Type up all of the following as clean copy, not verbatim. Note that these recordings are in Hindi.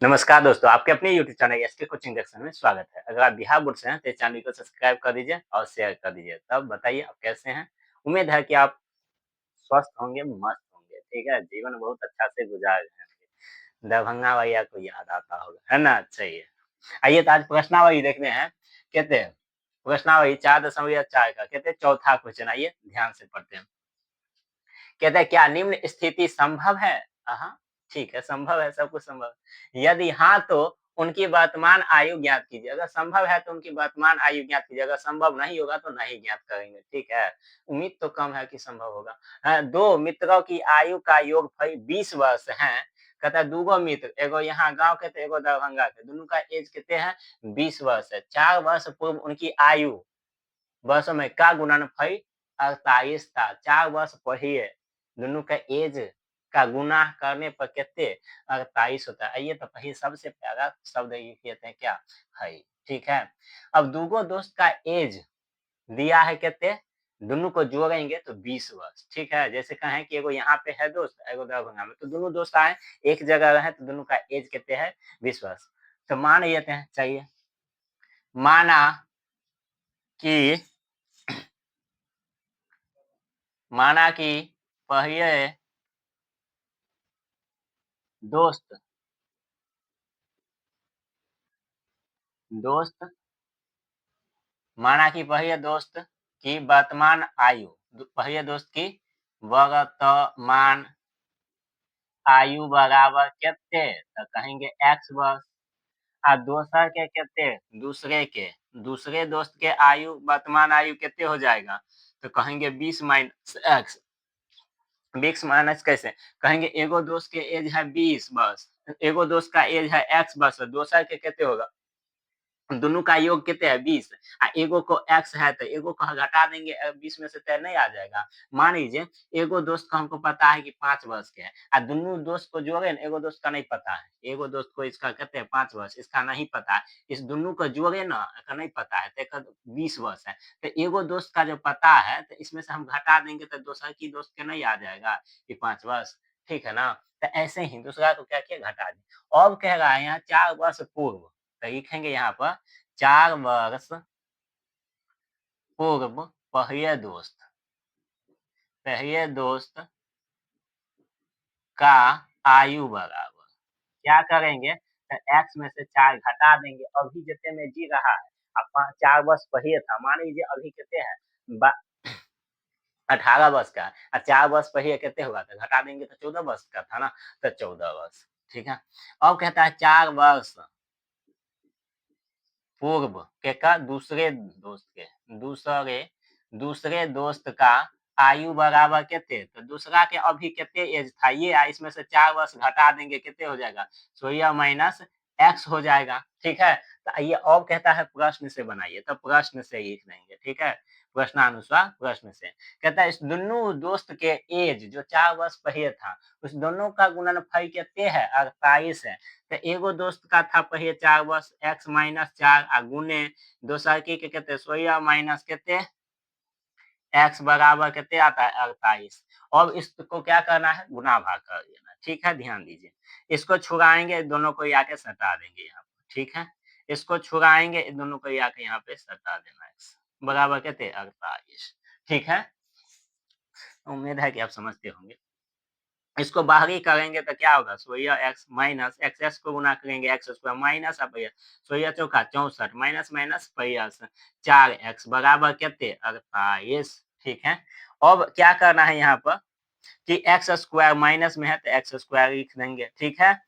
नमस्कार दोस्तों, आपके अपने YouTube channel SK coaching section में स्वागत है। अगर आप बिहार बोर्ड से हैं, तो इस चैनल को सब्सक्राइब कर दीजिए और शेयर कर दीजिए। तब बताइए आप कैसे हैं? उम्मीद है कि आप स्वस्थ होंगे, मस्त होंगे, ठीक है? जीवन बहुत अच्छा से गुजार रहे हैं। दरभंगा भैया को याद आता होगा, है ना? सही है। आइए तो आज प्रश्नावली देखते हैं। कहते हैं प्रश्नावली 4.4 का कहते हैं चौथा क्वेश्चन आइए ध्यान से पढ़ते हैं। कहता है क्या निम्न स्थिति संभव है? हाँ, ठीक है, संभव है, सब कुछ संभव है। यदि हाँ तो उनकी वर्तमान आयु ज्ञात कीजिए। अगर संभव है तो उनकी वर्तमान आयु ज्ञात कीजिए, अगर संभव नहीं होगा तो नहीं ज्ञात करेंगे, ठीक है। उम्मीद तो कम है कि संभव होगा। दो मित्रों की आयु का योगफल 20 वर्ष है। कहता है दूगो मित्र, एगो यहाँ गांव के थे, एगो दरभंगा के, दोनों का एज कितने हैं? 20 वर्ष है। 4 वर्ष पूर्व उनकी आयु वर्षों में का गुणनफल 48 था। 4 वर्ष पढ़िए, दोनों का एज का गुणा करने पर कितने? 48 होता है। आइए तो पहले सबसे प्यारा शब्द ये कहते हैं क्या? है, ठीक है। अब दूगो दोस्त का एज दिया है कितने? दोनों को जोड़ेंगे तो 20 वर्ष, ठीक है। जैसे कहें कि एगो यहाँ पे है दोस्त, एगो दरभंगा में, तो दोनों दोस्त आए, एक जगह रहे तो दोनों का एज कितने है? 20 वर्ष। तो मान लेते हैं, चाहिए माना कि माना कि पहले दोस्त दोस्त माना कि पहले दोस्त की वर्तमान आयु, पहले दोस्त की वर्तमान आयु बराबर कितने? तो कहेंगे एक्स वर्ष। और दोसर के कितने? दूसरे दोस्त के आयु वर्तमान आयु कितने हो जाएगा? तो कहेंगे 20 माइनस एक्स। 20 माइनस कैसे? कहेंगे एगो दोस्त के एज है 20 वर्ष, एगो दोस्त का एज है एक्स वर्ष, दोसर के कितने होगा? दोनों का योग कितने है? 20। एगो को एक्स है तो एगो को घटा देंगे, 20 में से तय नहीं आ जाएगा। मान लीजिए एगो दोस्त को हमको पता है कि 5 वर्ष के है, दोनों दोस्त को जोड़े ना, एगो दोस्त का नहीं पता है, एगो दोस्त को इसका कहते हैं 5 वर्ष, इसका नहीं पता है, इस दोनों को जोड़े ना, का नहीं पता है तो एकर 20 वर्ष है। तो एगो दोस्त का जो पता है तो इसमें से हम घटा देंगे तो दूसरा की दोस्त के नहीं आ जाएगा कि 5 वर्ष, ठीक है ना। तो ऐसे ही दूसरा को क्या किया? घटा दिया। अब कह रहा है यहाँ 4 वर्ष पूर्व, तो लिखेंगे यहाँ पर 4 वर्ष पूर्व पहले दोस्त का आयु बराबर, क्या करेंगे? तो एक्स में से 4 घटा देंगे, अभी जितने में जी रहा है, अब 4 वर्ष पहले था, मान लीजिए अभी कितने हैं? बा 18 वर्ष का है, 4 वर्ष पहले कितने हुआ था? घटा देंगे तो 14 वर्ष का था ना, तो 14 वर्ष, ठीक है। अब कहता है 4 वर्ष पूर्व के का दूसरे दोस्त का आयु बराबर कितने? तो दूसरा के अभी कितने एज था ये, इसमें से 4 वर्ष घटा देंगे, कितने हो जाएगा? 16 माइनस एक्स हो जाएगा, ठीक है। तो ये अब कहता है प्रश्न से बनाइए, तो प्रश्न से लिख देंगे, ठीक है। प्रश्नानुसार प्रश्न से कहता है इस दोनों दोस्त के एज जो 4 वर्ष पहले था, उस दोनों का गुणनफल कितने है? 48 है। तो एगो दोस्त का था पहले 4 वर्ष, एक्स माइनस 4 गुने दोसर के कितने? 16 माइनस कितने? एक्स बराबर कितने आता है? 48। अब इसको क्या करना है? गुना भाग कर देना, ठीक है, ध्यान दीजिए। इसको छुड़ाएंगे, दोनों को आके सटा देंगे यहाँ पर, ठीक है। इसको छुड़ाएंगे, दोनों को आके यहाँ पे सटा देना, एक्स बराबर कितने? 48, ठीक है। उम्मीद है कि आप समझते होंगे। इसको बाहरी करेंगे तो क्या होगा? 16 एक्स माइनस एक्स, एक्स को गुना करेंगे एक्स स्क्वायर माइनस 16 चौका 64 माइनस माइनस प्लस 4 एक्स बराबर कितने? 48, ठीक है। अब क्या करना है यहाँ पर कि एक्स स्क्वायर माइनस में है तो एक्स स्क्वायर लिख देंगे, ठीक है।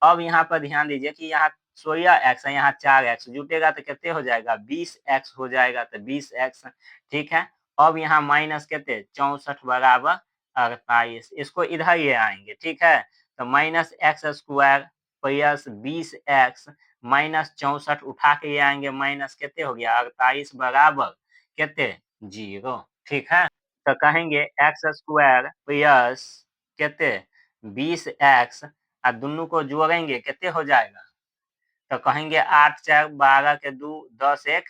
अब यहाँ पर ध्यान दीजिए कि यहाँ 16 एक्स है, यहाँ 4 एक्स जुटेगा तो कितने हो जाएगा? 20 एक्स हो जाएगा, तो 20 एक्स, ठीक है। अब यहाँ माइनस कितने? 64 बराबर 48, इसको इधर ले आएंगे, ठीक है। तो minus x square plus 20 x minus 64 उठा के ले आएंगे, माइनस कितने हो गया? 48 बराबर कितने? 0, ठीक है। तो कहेंगे एक्स स्क्वायर प्लस कितने? 20 एक्स, और दोनों को जोड़ेंगे कितने हो जाएगा? तो कहेंगे 8 4 12 के 2 10 1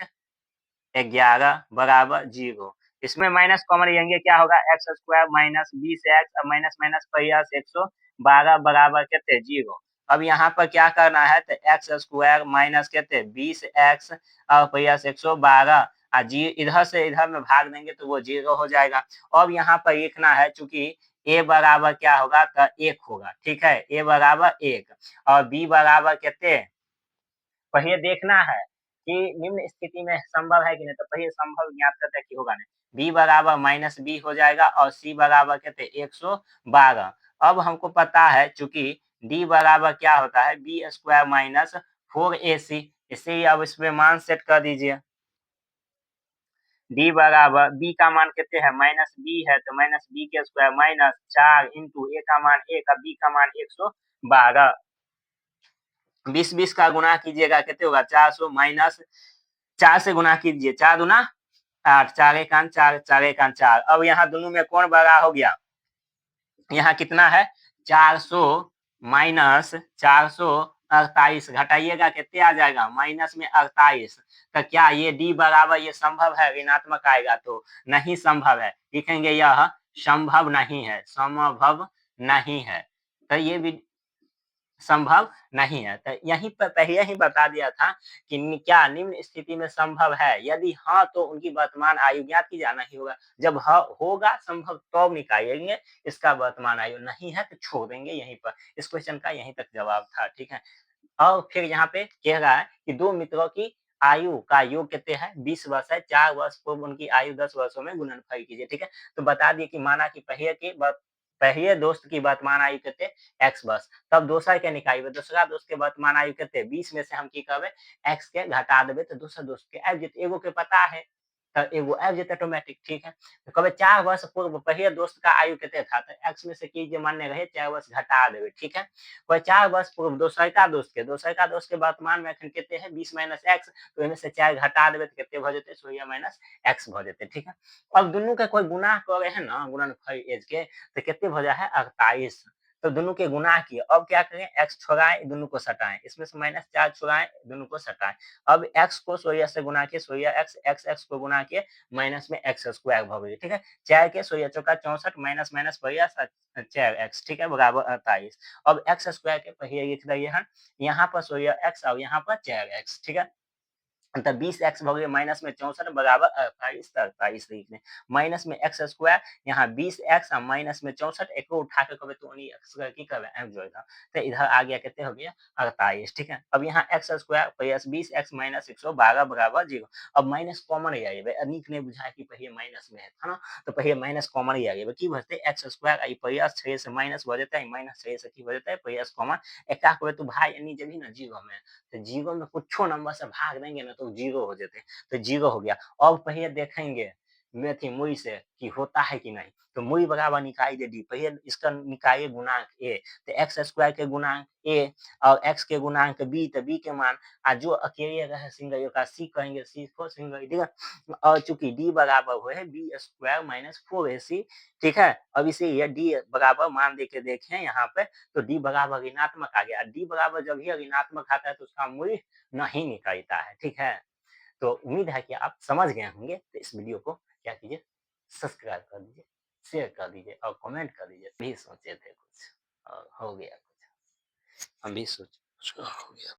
11 बराबर 0। इसमें माइनस कॉमन लेंगे, क्या होगा? X square minus 20 x, minus minus plus 112 बराबर कितने? 0। अब यहाँ पर क्या करना है तो एक्स स्क्वायर माइनस कहते 20x और प्लस 112 जी इधर से इधर में भाग देंगे तो वो 0 हो जाएगा। अब यहाँ पर लिखना है चूंकि a बराबर क्या होगा तो 1 होगा, ठीक है, a बराबर 1 और b बराबर कहते पहले देखना है कि निम्न स्थिति में संभव है कि नहीं, तो पहले संभव ज्ञात करते हैं कि होगा नहीं। b बराबर माइनस बी हो जाएगा और c बराबर कहते 112। अब हमको पता है चूंकि d बराबर क्या होता है बी स्क्वायर माइनस 4ac, इसलिए अब इसमें मान सेट कर दीजिए। d बराबर b का मान कितने है माइनस बी है तो माइनस बी के स्क्वायर माइनस 4 इंटू a का मान 1 और b का मान 112। 20 का गुणा कीजिएगा कितने होगा 400 माइनस 4 से गुणा कीजिए, 4 दूना 8, 4 एकान 4, 4 एकान 4। अब यहाँ दोनों में कौन बड़ा हो गया, यहाँ कितना है 400 माइनस 448 घटाइएगा कितने आ जाएगा माइनस में 48। तो क्या ये डी बराबर ये संभव है, ऋणात्मक आएगा तो नहीं संभव है, लिखेंगे यह संभव नहीं है, संभव नहीं है। तो ये भी संभव नहीं है। तो यहीं पर पहले ही बता दिया था कि क्या निम्न स्थिति में संभव है, यदि हाँ तो उनकी वर्तमान आयु ज्ञात की जाना ही होगा। जब होगा संभव तो निकालेंगे इसका वर्तमान आयु, नहीं है तो छोड़ देंगे यहीं पर। इस क्वेश्चन का यहीं तक जवाब था, ठीक है। और फिर यहाँ पे कह रहा है कि दो मित्रों की आयु का योग कितने है 20 वर्ष है, 4 वर्ष पूर्व उनकी आयु 10 वर्षों में गुणनफल कीजिए, ठीक है। तो बता दिए कि माना कि पहले दोस्त की वर्तमान आयु कितने x वर्ष, तब दोसर के निकालिए, दूसरा दोस्त के वर्तमान आयु कितने 20 में से हम की करबे x के घटा देबे तो दूसरा दोस्त के आबि जेते, एगो के पता है तो एगो आबि जेते ऑटोमेटिक, ठीक है। तो कहबे 4 वर्ष पूर्व पहले दोस्त का आयु कितने था तो x में से कीजिए मान्य रहे 4 वर्ष घटा देबे, ठीक है। कोई 4 वर्ष पूर्व दोसरका दोस्त के वर्तमान में एखन कितने है 20 माइनस x, तो इनमें से 4 घटा देबे तो कितने भ जेते 16 माइनस x भ जेते, ठीक है। अब दोनों के कोई गुणा करे है ना गुणनफल एज के तो कितने हो जाए है 48। तो दोनों के गुणा किए, अब क्या करें x छोड़ाएं दोनों को सटाएं, इसमें से माइनस 4 छोड़ाएं दोनों को सटाएं। अब x को 16 से गुणा किए 16 x को गुणा किए माइनस में x स्क्वायर भ गई, ठीक है। 4 के 16 चौका 64 माइनस माइनस 4x, ठीक है, बराबर 48। अब एक्स स्क्वायर के पहले लिख दिए हैं, यहाँ पर 16x और यहाँ पर 4x, ठीक है। तो 20x हो गए माइनस में 64 बराबर 48, 48 लिख दें। माइनस में x स्क्वायर यहाँ 20x और माइनस में 64 एक उठा के कभी तो x की करबे एम जोड़ेगा तो इधर आ गया कितने हो गया 48, ठीक है। अब यहाँ x square plus 20x minus 112 बराबर 0। अब माइनस कॉमन ही आइए, नीक नहीं बुझाए कि पहले माइनस में है ना, तो पहले माइनस कॉमन ही आइए की बचते x स्क्वायर आई प्लस 6 से माइनस हो जाता है, माइनस 6 से की हो जाता है प्लस कॉमन एक तो भाई यानी जब भी ना 0 में तो 0 में कुछो नंबर से भाग देंगे ना तो 0 हो जाते, तो 0 हो गया। अब पहले देखेंगे मेथी मुई से कि होता है कि नहीं, तो मुई बराबर निकालिए डी, पहले इसका निकालिए गुणांक ए, तो एक्स स्क्वायर के गुणांक ए और एक्स के गुणांक बी, तो बी के मान जो अकेले रहे सिंगल का सी कहेंगे, सी को सिंगल, ठीक है। और चूंकि डी बराबर हुए है बी स्क्वायर माइनस 4ac, ठीक है। अब इसे ये डी बराबर मान दे के देखें यहाँ पे तो डी बराबर ऋणात्मक आ गया, डी बराबर जब ये ऋणात्मक आता है तो उसका मूल्य नहीं निकलता है, ठीक है। तो उम्मीद है कि आप समझ गए होंगे, तो इस वीडियो को क्या कीजिए सब्सक्राइब कर दीजिए, शेयर कर दीजिए और कमेंट कर दीजिए। भी सोचे थे कुछ और हो गया कुछ, हम भी सोच हो गया।